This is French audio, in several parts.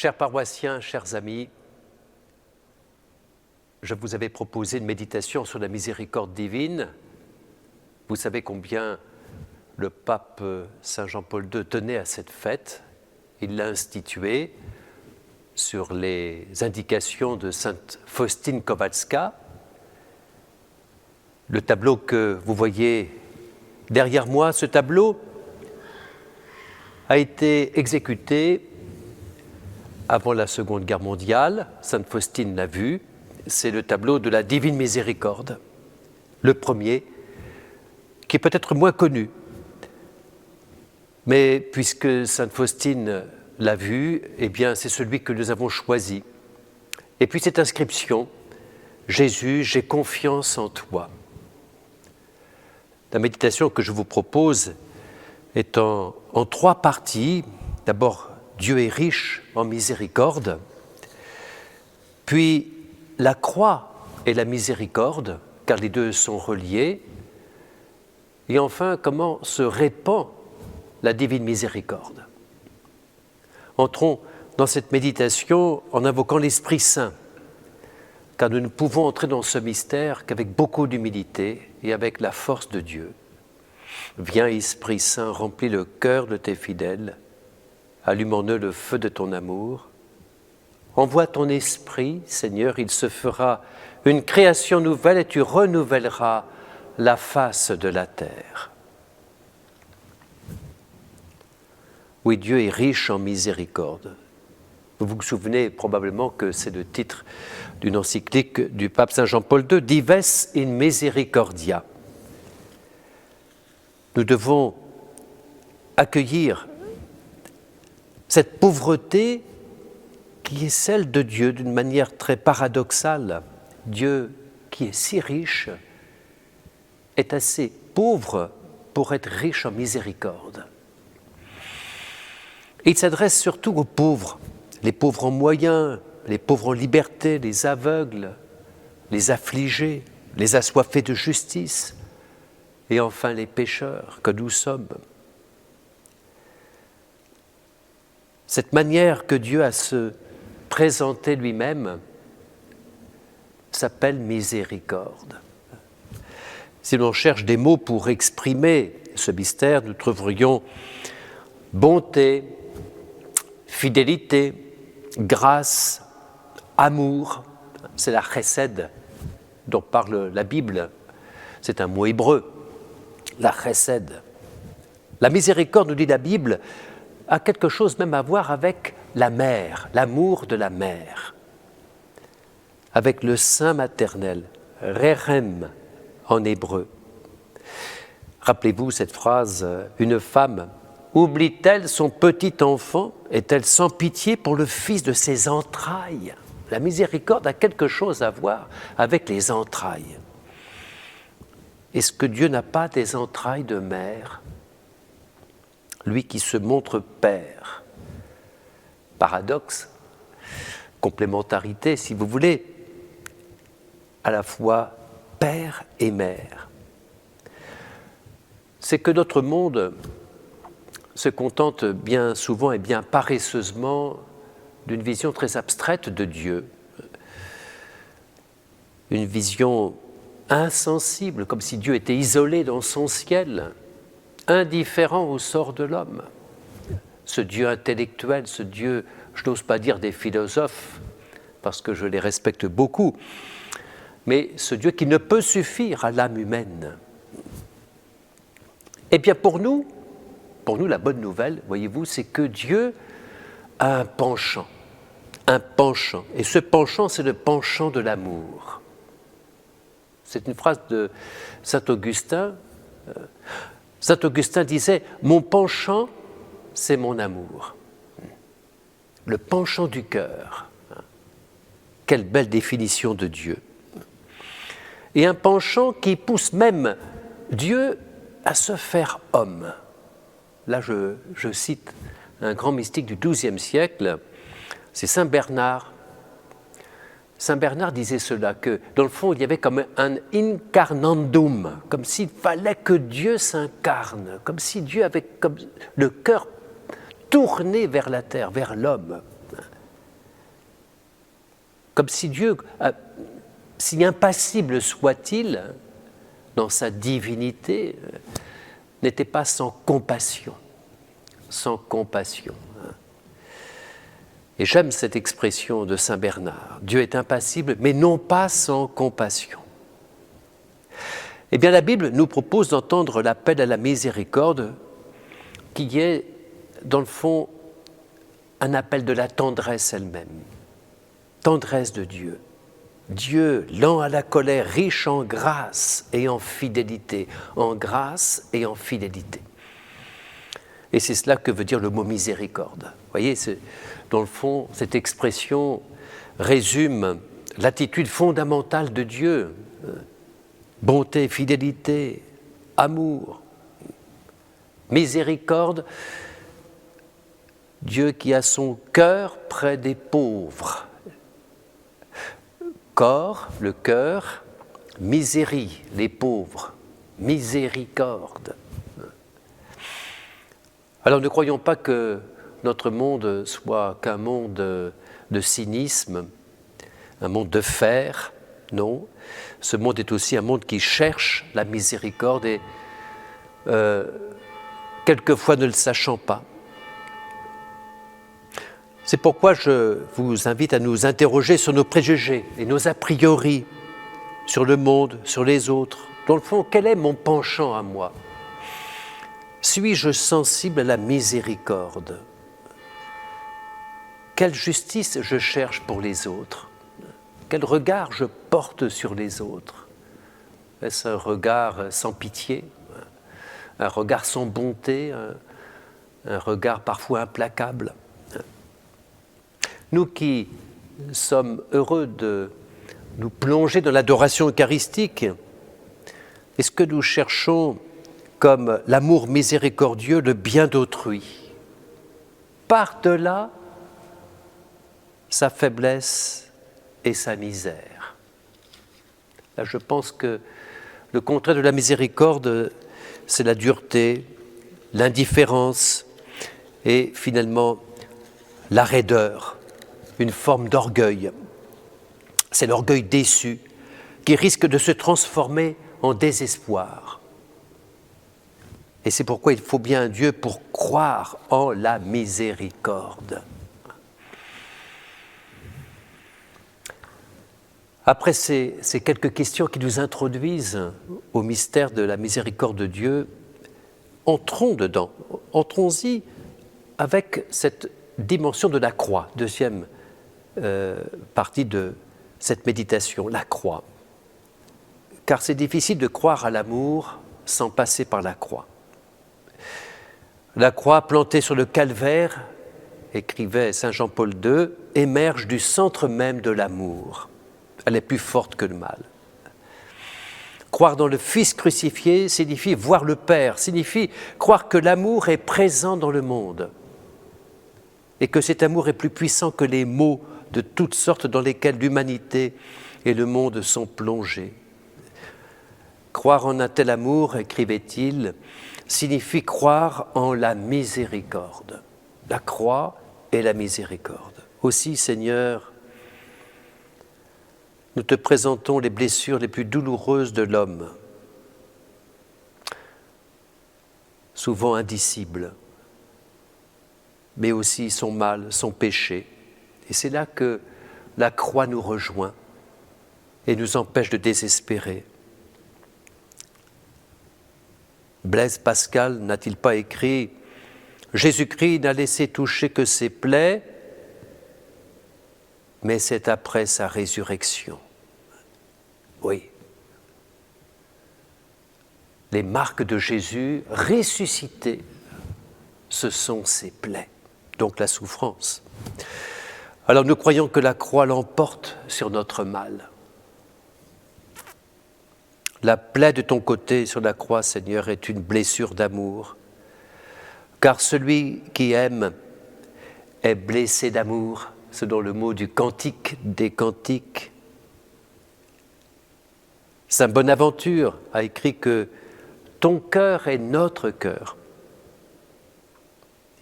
Chers paroissiens, chers amis, je vous avais proposé une méditation sur la miséricorde divine. Vous savez combien le pape Saint Jean-Paul II tenait à cette fête. Il l'a instituée sur les indications de sainte Faustine Kowalska. Le tableau que vous voyez derrière moi, ce tableau a été exécuté avant la Seconde Guerre mondiale. Sainte Faustine l'a vu. C'est le tableau de la Divine Miséricorde, le premier, qui est peut-être moins connu. Mais puisque Sainte Faustine l'a vu, eh bien c'est celui que nous avons choisi. Et puis cette inscription, Jésus, j'ai confiance en toi. La méditation que je vous propose est en 3 parties. D'abord, Dieu est riche en miséricorde, puis la croix et la miséricorde, car les deux sont reliés, et enfin, comment se répand la divine miséricorde. Entrons dans cette méditation en invoquant l'Esprit Saint, car nous ne pouvons entrer dans ce mystère qu'avec beaucoup d'humilité et avec la force de Dieu. Viens, Esprit Saint, remplis le cœur de tes fidèles, allume en eux le feu de ton amour. Envoie ton esprit, Seigneur, il se fera une création nouvelle et tu renouvelleras la face de la terre. Oui, Dieu est riche en miséricorde. Vous vous souvenez probablement que c'est le titre d'une encyclique du pape Saint Jean-Paul II, Dives in Misericordia. Nous devons accueillir cette pauvreté qui est celle de Dieu d'une manière très paradoxale. Dieu, qui est si riche, est assez pauvre pour être riche en miséricorde. Et il s'adresse surtout aux pauvres, les pauvres en moyens, les pauvres en liberté, les aveugles, les affligés, les assoiffés de justice, et enfin les pécheurs que nous sommes. Cette manière que Dieu a de se présenter lui-même s'appelle miséricorde. Si l'on cherche des mots pour exprimer ce mystère, nous trouverions bonté, fidélité, grâce, amour. C'est la chesed dont parle la Bible. C'est un mot hébreu, la chesed. La miséricorde, nous dit la Bible, a quelque chose même à voir avec la mère, l'amour de la mère, avec le sein maternel, rechem en hébreu. Rappelez-vous cette phrase, une femme oublie-t-elle son petit enfant? Est-elle sans pitié pour le fils de ses entrailles? La miséricorde a quelque chose à voir avec les entrailles. Est-ce que Dieu n'a pas des entrailles de mère? Lui qui se montre Père. Paradoxe, complémentarité, si vous voulez, à la fois Père et Mère. C'est que notre monde se contente bien souvent et bien paresseusement d'une vision très abstraite de Dieu. Une vision insensible, comme si Dieu était isolé dans son ciel, indifférent au sort de l'homme. Ce Dieu intellectuel, ce Dieu, je n'ose pas dire des philosophes, parce que je les respecte beaucoup, mais ce Dieu qui ne peut suffire à l'âme humaine. Eh bien pour nous, la bonne nouvelle, voyez-vous, c'est que Dieu a un penchant. Et ce penchant, c'est le penchant de l'amour. C'est une phrase de saint Augustin. Saint Augustin disait « Mon penchant, c'est mon amour ». Le penchant du cœur. Quelle belle définition de Dieu. Et un penchant qui pousse même Dieu à se faire homme. Là, je cite un grand mystique du XIIe siècle, c'est Saint Bernard. Saint Bernard disait cela, que dans le fond, il y avait comme un incarnandum, comme s'il fallait que Dieu s'incarne, comme si Dieu avait comme le cœur tourné vers la terre, vers l'homme. Comme si Dieu, si impassible soit-il, dans sa divinité, n'était pas sans compassion. Sans compassion. Et j'aime cette expression de saint Bernard. Dieu est impassible, mais non pas sans compassion. Eh bien, la Bible nous propose d'entendre l'appel à la miséricorde qui est, dans le fond, un appel de la tendresse elle-même. Tendresse de Dieu. Dieu, lent à la colère, riche en grâce et en fidélité. En grâce et en fidélité. Et c'est cela que veut dire le mot miséricorde. Vous voyez, dans le fond, cette expression résume l'attitude fondamentale de Dieu. Bonté, fidélité, amour, miséricorde. Dieu qui a son cœur près des pauvres. Corps, le cœur, misérie, les pauvres, miséricorde. Alors ne croyons pas que notre monde soit qu'un monde de cynisme, un monde de fer, non. Ce monde est aussi un monde qui cherche la miséricorde et quelquefois ne le sachant pas. C'est pourquoi je vous invite à nous interroger sur nos préjugés et nos a priori sur le monde, sur les autres. Dans le fond, quel est mon penchant à moi ? Suis-je sensible à la miséricorde ? Quelle justice je cherche pour les autres ? Quel regard je porte sur les autres ? Est-ce un regard sans pitié ? Un regard sans bonté ? Un regard parfois implacable ? Nous qui sommes heureux de nous plonger dans l'adoration eucharistique, est-ce que nous cherchons comme l'amour miséricordieux le bien d'autrui, par-delà sa faiblesse et sa misère? Là, je pense que le contraire de la miséricorde, c'est la dureté, l'indifférence et finalement la raideur, une forme d'orgueil. C'est l'orgueil déçu qui risque de se transformer en désespoir. Et c'est pourquoi il faut bien un Dieu pour croire en la miséricorde. Après ces quelques questions qui nous introduisent au mystère de la miséricorde de Dieu, entrons dedans, entrons-y avec cette dimension de la croix, deuxième partie de cette méditation, la croix. Car c'est difficile de croire à l'amour sans passer par la croix. La croix plantée sur le calvaire, écrivait saint Jean-Paul II, émerge du centre même de l'amour. Elle est plus forte que le mal. Croire dans le Fils crucifié signifie voir le Père, signifie croire que l'amour est présent dans le monde et que cet amour est plus puissant que les maux de toutes sortes dans lesquels l'humanité et le monde sont plongés. Croire en un tel amour, écrivait-il, signifie croire en la miséricorde, la croix et la miséricorde. Aussi, Seigneur, nous te présentons les blessures les plus douloureuses de l'homme, souvent indicibles, mais aussi son mal, son péché. Et c'est là que la croix nous rejoint et nous empêche de désespérer. Blaise Pascal n'a-t-il pas écrit « Jésus-Christ n'a laissé toucher que ses plaies, mais c'est après sa résurrection. » Oui. Les marques de Jésus ressuscité, ce sont ses plaies, donc la souffrance. Alors nous croyons que la croix l'emporte sur notre mal. La plaie de ton côté sur la croix, Seigneur, est une blessure d'amour, car celui qui aime est blessé d'amour, selon le mot du Cantique des Cantiques. Saint Bonaventure a écrit que ton cœur est notre cœur.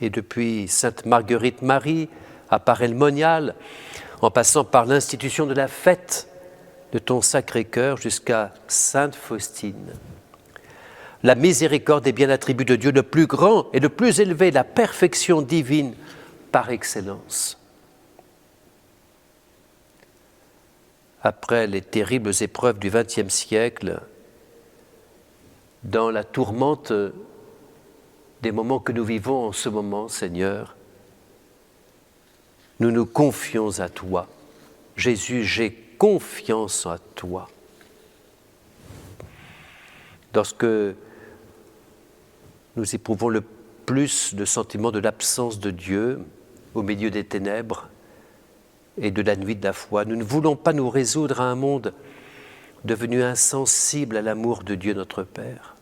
Et depuis Sainte Marguerite Marie, à Paray-le-Monial, en passant par l'institution de la fête de ton Sacré-Cœur jusqu'à Sainte Faustine. La miséricorde est bien l'attribut de Dieu le plus grand et le plus élevé, la perfection divine par excellence. Après les terribles épreuves du XXe siècle, dans la tourmente des moments que nous vivons en ce moment, Seigneur, nous nous confions à toi. Jésus, j'ai confiance en toi. Lorsque nous éprouvons le plus le sentiment de l'absence de Dieu au milieu des ténèbres et de la nuit de la foi, nous ne voulons pas nous résoudre à un monde devenu insensible à l'amour de Dieu notre Père.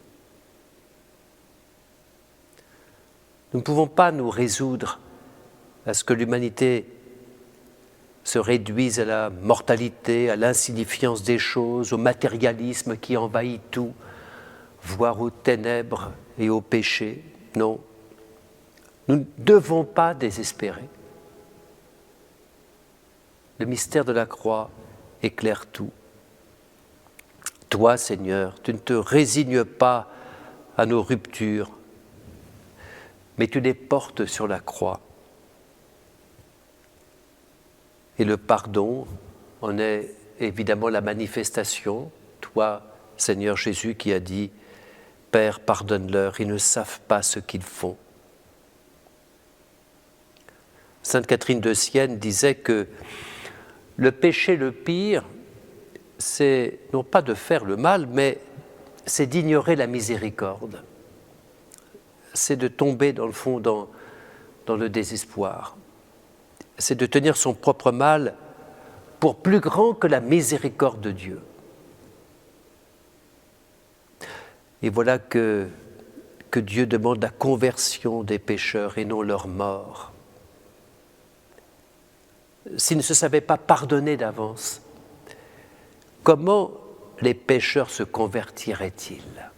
Nous ne pouvons pas nous résoudre à ce que l'humanité se réduise à la mortalité, à l'insignifiance des choses, au matérialisme qui envahit tout, voire aux ténèbres et au péché. Non, nous ne devons pas désespérer. Le mystère de la croix éclaire tout. Toi, Seigneur, tu ne te résignes pas à nos ruptures, mais tu les portes sur la croix. Et le pardon en est évidemment la manifestation. Toi, Seigneur Jésus, qui as dit « Père, pardonne-leur, ils ne savent pas ce qu'ils font ». Sainte Catherine de Sienne disait que le péché le pire, c'est non pas de faire le mal, mais c'est d'ignorer la miséricorde. C'est de tomber dans le fond dans le désespoir. C'est de tenir son propre mal pour plus grand que la miséricorde de Dieu. Et voilà que Dieu demande la conversion des pécheurs et non leur mort. S'ils ne se savaient pas pardonner d'avance, comment les pécheurs se convertiraient-ils ?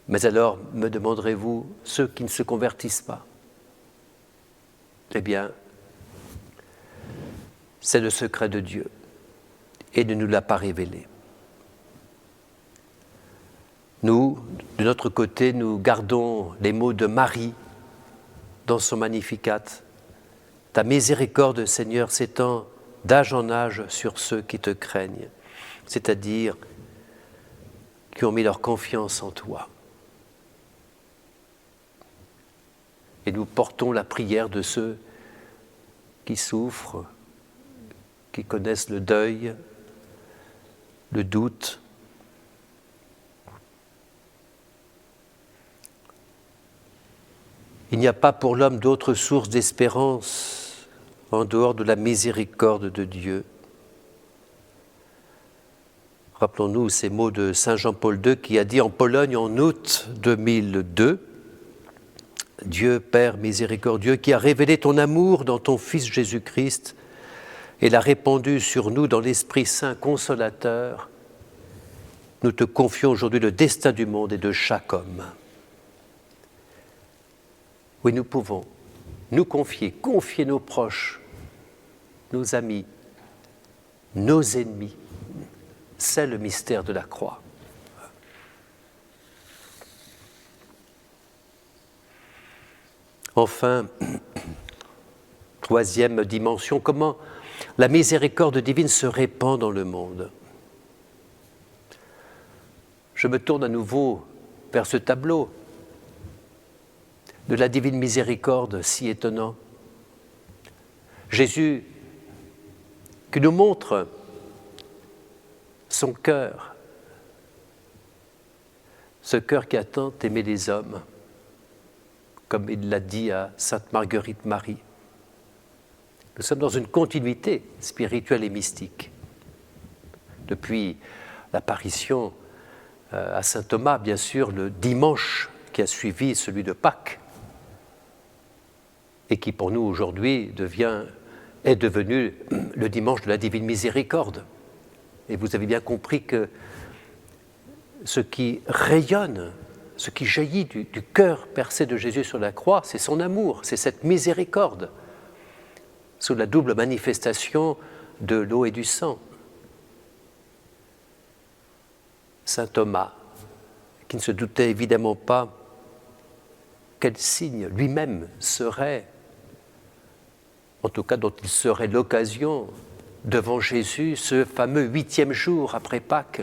Mais alors, me demanderez-vous, ceux qui ne se convertissent pas ? Eh bien, c'est le secret de Dieu et il ne nous l'a pas révélé. Nous, de notre côté, nous gardons les mots de Marie dans son Magnificat. Ta miséricorde, Seigneur, s'étend d'âge en âge sur ceux qui te craignent, c'est-à-dire qui ont mis leur confiance en toi. Et nous portons la prière de ceux qui souffrent, qui connaissent le deuil, le doute. Il n'y a pas pour l'homme d'autre source d'espérance en dehors de la miséricorde de Dieu. Rappelons-nous ces mots de Saint Jean-Paul II qui a dit en Pologne en août 2002 « Dieu Père miséricordieux qui a révélé ton amour dans ton Fils Jésus-Christ et l'a répandu sur nous dans l'Esprit Saint consolateur, nous te confions aujourd'hui le destin du monde et de chaque homme. » Oui, nous pouvons nous confier nos proches, nos amis, nos ennemis. C'est le mystère de la croix. Enfin, troisième dimension, comment la miséricorde divine se répand dans le monde. Je me tourne à nouveau vers ce tableau de la divine miséricorde si étonnant. Jésus qui nous montre son cœur, ce cœur qui a tant aimé les hommes, comme il l'a dit à Sainte Marguerite Marie. Nous sommes dans une continuité spirituelle et mystique. Depuis l'apparition à Saint Thomas, bien sûr, le dimanche qui a suivi celui de Pâques, et qui pour nous aujourd'hui est devenu le dimanche de la Divine Miséricorde. Et vous avez bien compris que ce qui rayonne, ce qui jaillit du cœur percé de Jésus sur la croix, c'est son amour, c'est cette miséricorde. sous la double manifestation de l'eau et du sang. Saint Thomas, qui ne se doutait évidemment pas quel signe lui-même serait, en tout cas dont il serait l'occasion devant Jésus, ce fameux 8e jour après Pâques,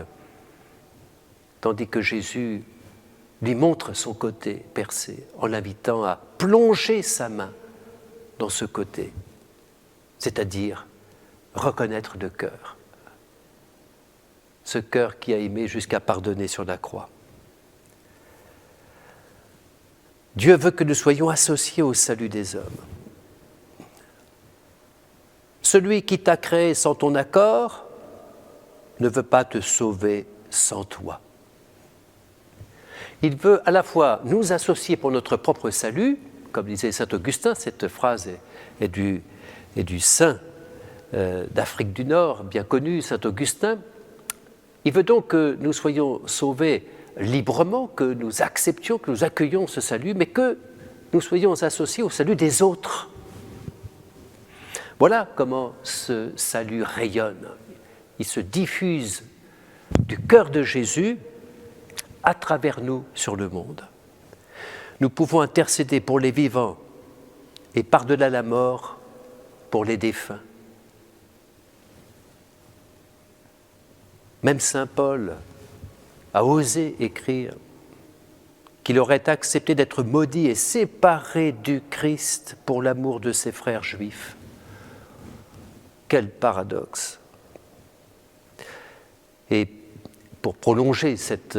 tandis que Jésus lui montre son côté percé en l'invitant à plonger sa main dans ce côté, c'est-à-dire reconnaître de cœur, ce cœur qui a aimé jusqu'à pardonner sur la croix. Dieu veut que nous soyons associés au salut des hommes. Celui qui t'a créé sans ton accord ne veut pas te sauver sans toi. Il veut à la fois nous associer pour notre propre salut, comme disait saint Augustin, cette phrase est du saint d'Afrique du Nord, bien connu, saint Augustin. Il veut donc que nous soyons sauvés librement, que nous acceptions, que nous accueillions ce salut, mais que nous soyons associés au salut des autres. Voilà comment ce salut rayonne. Il se diffuse du cœur de Jésus à travers nous sur le monde. Nous pouvons intercéder pour les vivants et par-delà la mort pour les défunts. Même saint Paul a osé écrire qu'il aurait accepté d'être maudit et séparé du Christ pour l'amour de ses frères juifs. Quel paradoxe! Et pour prolonger cette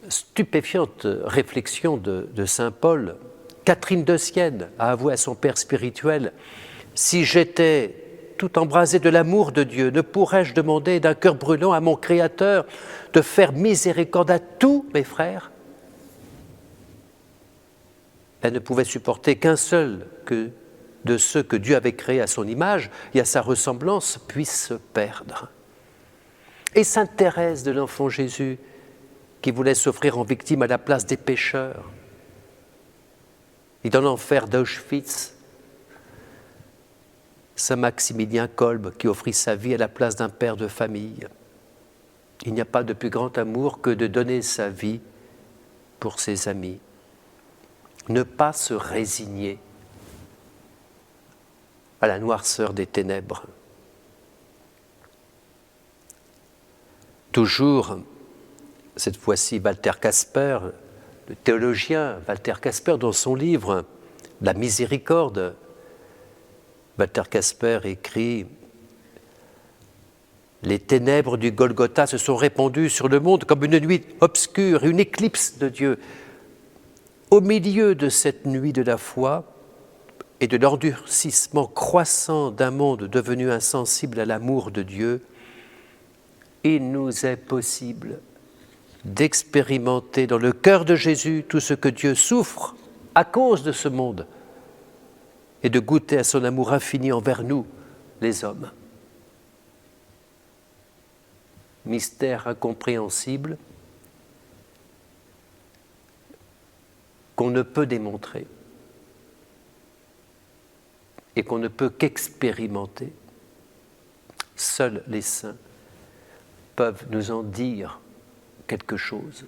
stupéfiante réflexion de saint Paul, Catherine de Sienne a avoué à son père spirituel « Si j'étais tout embrasé de l'amour de Dieu, ne pourrais-je demander d'un cœur brûlant à mon Créateur de faire miséricorde à tous mes frères ?» Elle ne pouvait supporter qu'un seul de ceux que Dieu avait créés à son image et à sa ressemblance puisse se perdre. Et sainte Thérèse de l'Enfant Jésus, qui voulait s'offrir en victime à la place des pécheurs. Et dans l'enfer d'Auschwitz, saint Maximilien Kolbe, qui offrit sa vie à la place d'un père de famille. Il n'y a pas de plus grand amour que de donner sa vie pour ses amis. Ne pas se résigner à la noirceur des ténèbres. Toujours, cette fois-ci, Walter Casper, le théologien Walter Casper, dans son livre « La miséricorde », Walter Casper écrit « Les ténèbres du Golgotha se sont répandues sur le monde comme une nuit obscure, une éclipse de Dieu. Au milieu de cette nuit de la foi et de l'endurcissement croissant d'un monde devenu insensible à l'amour de Dieu, il nous est possible d'expérimenter dans le cœur de Jésus tout ce que Dieu souffre à cause de ce monde et de goûter à son amour infini envers nous, les hommes. Mystère incompréhensible qu'on ne peut démontrer et qu'on ne peut qu'expérimenter. Seuls les saints peuvent nous en dire quelque chose.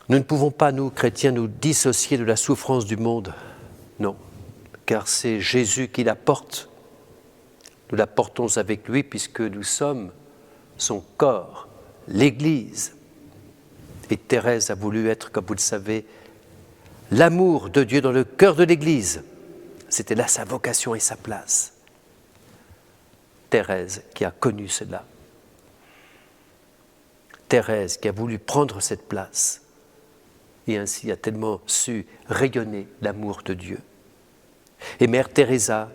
Nous ne pouvons pas, nous, chrétiens, nous dissocier de la souffrance du monde. Non, car c'est Jésus qui la porte. Nous la portons avec lui puisque nous sommes son corps, l'Église. Et Thérèse a voulu être, comme vous le savez, l'amour de Dieu dans le cœur de l'Église. C'était là sa vocation et sa place. Thérèse qui a connu cela. Thérèse qui a voulu prendre cette place et ainsi a tellement su rayonner l'amour de Dieu. Et Mère Teresa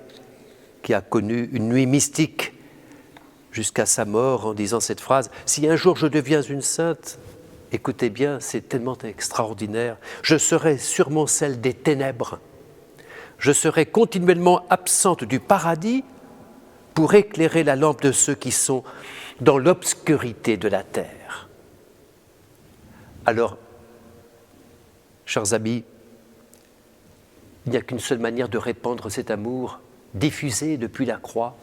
qui a connu une nuit mystique jusqu'à sa mort en disant cette phrase « Si un jour je deviens une sainte, écoutez bien, c'est tellement extraordinaire, je serai sûrement celle des ténèbres. Je serai continuellement absente du paradis pour éclairer la lampe de ceux qui sont dans l'obscurité de la terre. » Alors, chers amis, Il n'y a qu'une seule manière de répandre cet amour diffusé depuis la croix,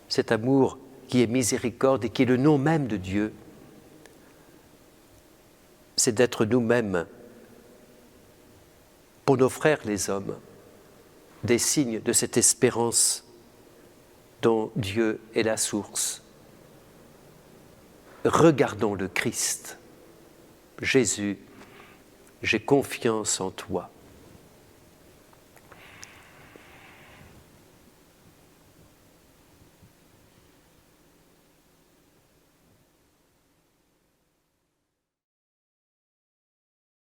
cet amour qui est miséricorde et qui est le nom même de Dieu. C'est d'être nous-mêmes, pour nos frères les hommes, des signes de cette espérance dont Dieu est la source. Regardons le Christ. Jésus, j'ai confiance en toi.